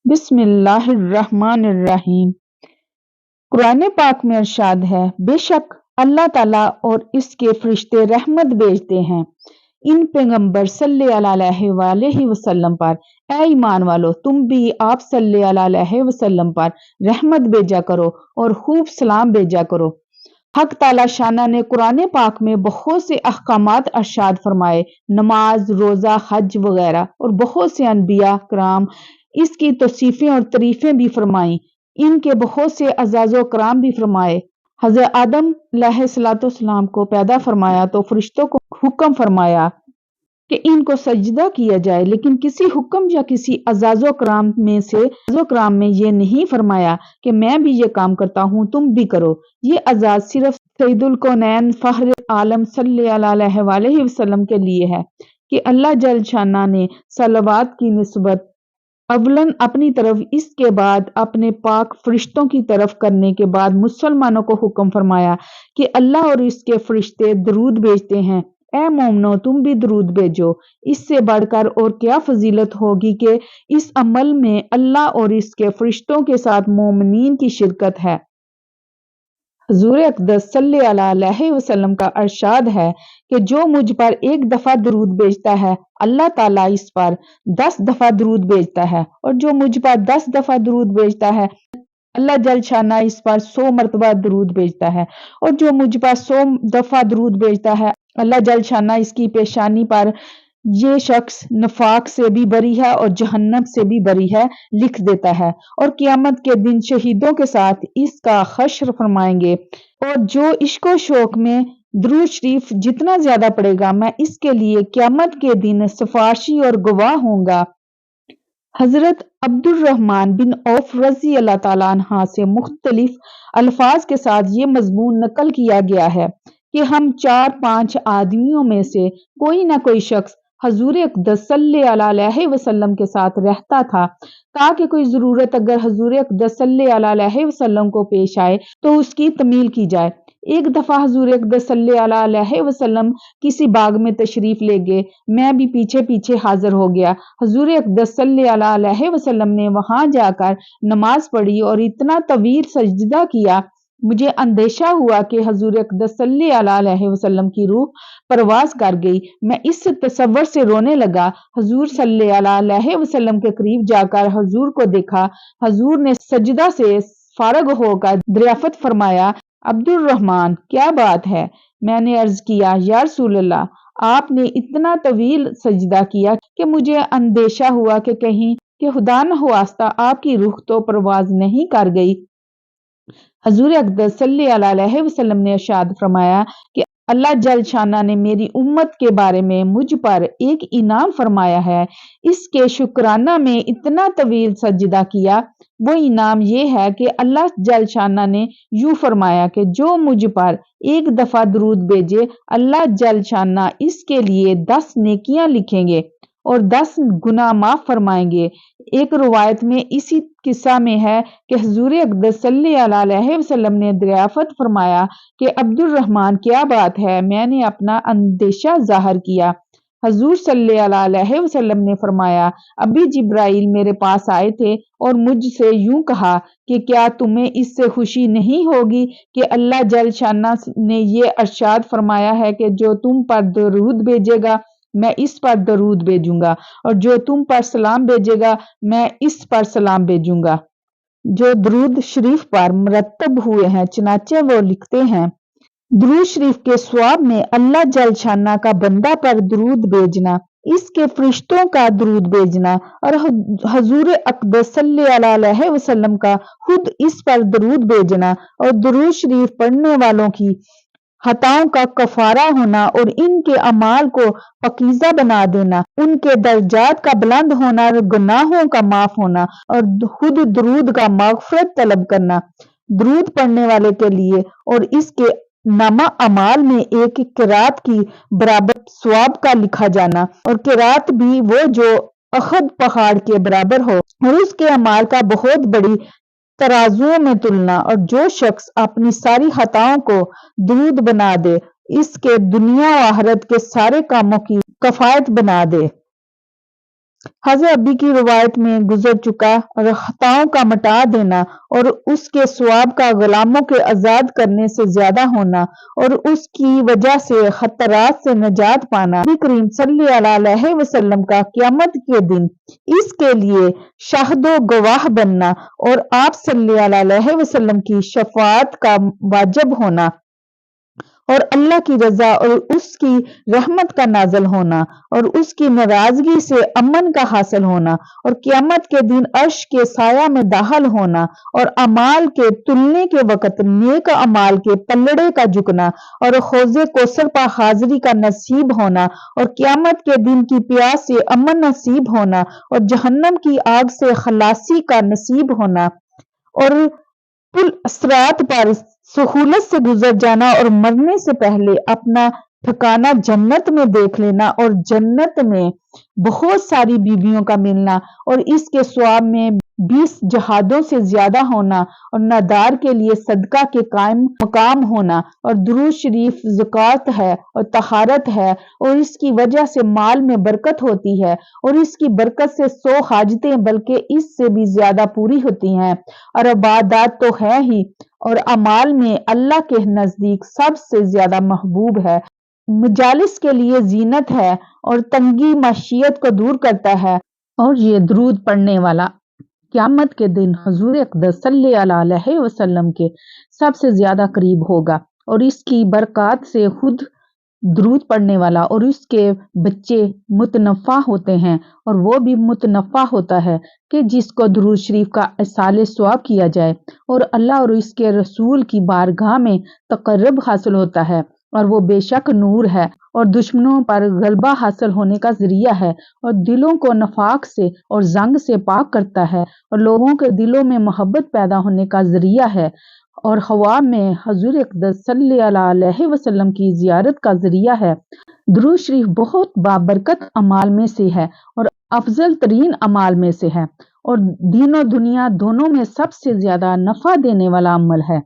بسم اللہ الرحمن الرحیم۔ قرآن پاک میں ارشاد ہے، بے شک اللہ تعالیٰ اور اس کے فرشتے رحمت بھیجتے ہیں ان پیغمبر صلی اللہ علیہ وآلہ وسلم پر۔ اے ایمان والو، تم بھی آپ صلی اللہ علیہ وسلم پر رحمت بھیجا کرو اور خوب سلام بھیجا کرو۔ حق تعالیٰ شانہ نے قرآن پاک میں بہت سے احکامات ارشاد فرمائے، نماز، روزہ، حج وغیرہ، اور بہت سے انبیاء کرام اس کی توصیفیں اور تعریفیں بھی فرمائیں، ان کے بہت سے اعزاز و کرام بھی فرمائے۔ حضرت آدم علیہ السلام کو پیدا فرمایا تو فرشتوں کو حکم فرمایا کہ ان کو سجدہ کیا جائے، لیکن کسی حکم یا کسی اعزاز و کرام میں یہ نہیں فرمایا کہ میں بھی یہ کام کرتا ہوں تم بھی کرو۔ یہ اعزاز صرف سید الکونین فخر عالم صلی اللہ علیہ وآلہ وسلم کے لیے ہے کہ اللہ جل شانہ نے صلوات کی نسبت اولاً اپنی طرف، اس کے بعد اپنے پاک فرشتوں کی طرف کرنے کے بعد مسلمانوں کو حکم فرمایا کہ اللہ اور اس کے فرشتے درود بھیجتے ہیں، اے مومنو تم بھی درود بھیجو۔ اس سے بڑھ کر اور کیا فضیلت ہوگی کہ اس عمل میں اللہ اور اس کے فرشتوں کے ساتھ مومنین کی شرکت ہے۔ حضور اقدس صلی اللہ علیہ وسلم کا ارشاد ہے کہ جو مجھ پر ایک دفعہ درود بھیجتا ہے اللہ تعالیٰ اس پر 10 دفعہ درود بھیجتا ہے، اور جو مجھ پر 10 دفعہ درود بھیجتا ہے اللہ جل شانہ اس پر 100 مرتبہ درود بھیجتا ہے، اور جو مجھ پر 100 دفعہ درود بھیجتا ہے اللہ جل شانہ اس کی پیشانی پر یہ شخص نفاق سے بھی بری ہے اور جہنم سے بھی بری ہے لکھ دیتا ہے، اور قیامت کے دن شہیدوں کے ساتھ اس کا حشر فرمائیں گے، اور جو عشق و شوق میں درود شریف جتنا زیادہ پڑے گا میں اس کے لیے قیامت کے دن سفارشی اور گواہ ہوں گا۔ حضرت عبد الرحمن بن عوف رضی اللہ تعالیٰ عنہ سے مختلف الفاظ کے ساتھ یہ مضمون نقل کیا گیا ہے کہ ہم 4-5 آدمیوں میں سے کوئی نہ کوئی شخص حضور اقدس صلی اللہ علیہ وسلم کے ساتھ رہتا تھا تاکہ کوئی ضرورت اگر حضور اقدس صلی اللہ علیہ وسلم کو پیش آئے تو اس کی تعمیل کی جائے۔ ایک دفعہ حضور اقدس صلی اللہ علیہ وسلم کسی باغ میں تشریف لے گئے، میں بھی پیچھے پیچھے حاضر ہو گیا۔ حضور اقدس صلی اللہ علیہ وسلم نے وہاں جا کر نماز پڑھی اور اتنا طویل سجدہ کیا، مجھے اندیشہ ہوا کہ حضور اقدس صلی اللہ علیہ وسلم کی روح پرواز کر گئی۔ میں اس تصور سے رونے لگا۔ حضور صلی اللہ علیہ وسلم کے قریب جا کر حضور کو دیکھا، حضور نے سجدہ سے فارغ ہو کر دریافت فرمایا، عبد الرحمن کیا بات ہے؟ میں نے عرض کیا، یا رسول اللہ، آپ نے اتنا طویل سجدہ کیا کہ مجھے اندیشہ ہوا کہ کہیں کہ خدا نخواستہ آپ کی روح تو پرواز نہیں کر گئی۔ حضور اقدس صلی اللہ علیہ وسلم نے ارشاد فرمایا کہ اللہ جل شانہ نے میری امت کے بارے میں مجھ پر ایک انعام فرمایا ہے، اس کے شکرانہ میں اتنا طویل سجدہ کیا۔ وہ انعام یہ ہے کہ اللہ جل شانہ نے یوں فرمایا کہ جو مجھ پر ایک دفعہ درود بھیجے اللہ جل شانہ اس کے لیے 10 نیکیاں لکھیں گے اور 10 گناہ معاف فرمائیں گے۔ ایک روایت میں اسی قصہ میں ہے کہ حضور اقدس صلی اللہ علیہ وسلم نے دریافت فرمایا کہ عبد الرحمن کیا بات ہے؟ میں نے اپنا اندیشہ ظاہر کیا۔ حضور صلی اللہ علیہ وسلم نے فرمایا، ابھی جبرائیل میرے پاس آئے تھے اور مجھ سے یوں کہا کہ کیا تمہیں اس سے خوشی نہیں ہوگی کہ اللہ جل شانہ نے یہ ارشاد فرمایا ہے کہ جو تم پر درود بھیجے گا میں اس پر درود بھیجوں گا، اور جو تم پر سلام بھیجے گا میں اس پر سلام بھیجوں گا۔ جو درود شریف پر مرتب ہوئے ہیں، چنانچہ وہ لکھتے ہیں، درود شریف کے ثواب میں اللہ جل شانہ کا بندہ پر درود بھیجنا، اس کے فرشتوں کا درود بھیجنا، اور حضور اقدس صلی اللہ علیہ وسلم کا خود اس پر درود بھیجنا، اور درود شریف پڑھنے والوں کی خطاؤں کا کفارہ ہونا اور ان کے اعمال کو پاکیزہ بنا دینا، ان کے درجات کا بلند ہونا اور گناہوں کا معاف ہونا، اور خود درود کا مغفرت طلب کرنا، درود پڑھنے والے کے لیے اور اس کے نامہ اعمال میں ایک قرات کی برابر ثواب کا لکھا جانا، اور قرات بھی وہ جو احد پہاڑ کے برابر ہو، اور اس کے اعمال کا بہت بڑی ترازوؤں میں تلنا، اور جو شخص اپنی ساری خطاؤں کو درود بنا دے اس کے دنیا و آخرت کے سارے کاموں کی کفایت بنا دے۔ حضرت ابی کی روایت میں گزر چکا اور خطاؤں کا مٹا دینا اور اس کے ثواب کا غلاموں کے آزاد کرنے سے زیادہ ہونا اور اس کی وجہ سے خطرات سے نجات پانا، نبی کریم صلی اللہ علیہ وسلم کا قیامت کے دن اس کے لیے شاہد و گواہ بننا اور آپ صلی اللہ علیہ وسلم کی شفاعت کا واجب ہونا اور اللہ کی رضا اور اس کی رحمت کا نازل ہونا اور اس کی ناراضگی سے امن کا حاصل ہونا اور قیامت کے دن عرش کے سایہ میں داخل ہونا اور اعمال کے تلنے کے وقت نیک اعمال کے پلڑے کا جھکنا اور حوض کوثر پر حاضری کا نصیب ہونا اور قیامت کے دن کی پیاس سے امن نصیب ہونا اور جہنم کی آگ سے خلاصی کا نصیب ہونا اور پل اسرات پر سہولت سے گزر جانا اور مرنے سے پہلے اپنا ٹھکانہ جنت میں دیکھ لینا اور جنت میں بہت ساری بیویوں کا ملنا اور اس کے ثواب میں 20 جہادوں سے زیادہ ہونا اور نادار کے لیے صدقہ کے قائم مقام ہونا اور درود شریف زکوٰۃ ہے اور طہارت ہے اور اس کی وجہ سے مال میں برکت ہوتی ہے اور اس کی برکت سے 100 حاجتیں بلکہ اس سے بھی زیادہ پوری ہوتی ہیں اور عبادات تو ہے ہی اور اعمال میں اللہ کے نزدیک سب سے زیادہ محبوب ہے، مجالس کے لیے زینت ہے اور تنگی معیشت کو دور کرتا ہے اور یہ درود پڑھنے والا قیامت کے دن حضور اقدس صلی اللہ علیہ وسلم کے سب سے زیادہ قریب ہوگا اور اس کی برکات سے خود درود پڑھنے والا اور اس کے بچے متنفع ہوتے ہیں اور وہ بھی متنفع ہوتا ہے کہ جس کو درود شریف کا اصال ثواب کیا جائے اور اللہ اور اس کے رسول کی بارگاہ میں تقرب حاصل ہوتا ہے اور وہ بے شک نور ہے اور دشمنوں پر غلبہ حاصل ہونے کا ذریعہ ہے اور دلوں کو نفاق سے اور زنگ سے پاک کرتا ہے اور لوگوں کے دلوں میں محبت پیدا ہونے کا ذریعہ ہے اور ہوا میں حضور اقدس صلی اللہ علیہ وسلم کی زیارت کا ذریعہ ہے۔ درود شریف بہت بابرکت اعمال میں سے ہے اور افضل ترین اعمال میں سے ہے اور دین و دنیا دونوں میں سب سے زیادہ نفع دینے والا عمل ہے۔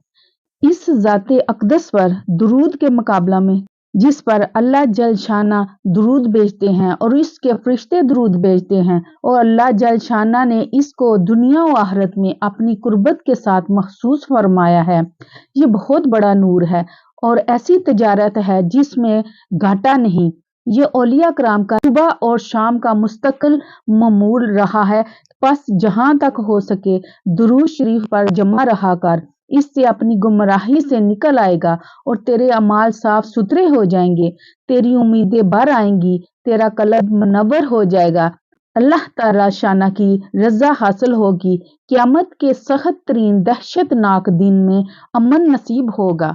اس ذات اقدس پر درود کے مقابلہ میں جس پر اللہ جل شانہ درود بھیجتے ہیں اور اس کے فرشتے درود بھیجتے ہیں اور اللہ جل شانہ نے اس کو دنیا و آخرت میں اپنی قربت کے ساتھ مخصوص فرمایا ہے، یہ بہت بڑا نور ہے اور ایسی تجارت ہے جس میں گھاٹا نہیں۔ یہ اولیاء کرام کا صبح اور شام کا مستقل معمول رہا ہے، پس جہاں تک ہو سکے درود شریف پر جمع رہا کر، اس سے اپنی گمراہی سے نکل آئے گا اور تیرے اعمال صاف ستھرے ہو جائیں گے، تیری امیدیں بھر آئیں گی، تیرا قلب منور ہو جائے گا، اللہ تعالی شانہ کی رضا حاصل ہوگی، قیامت کے سخت ترین دہشت ناک دن میں امن نصیب ہوگا۔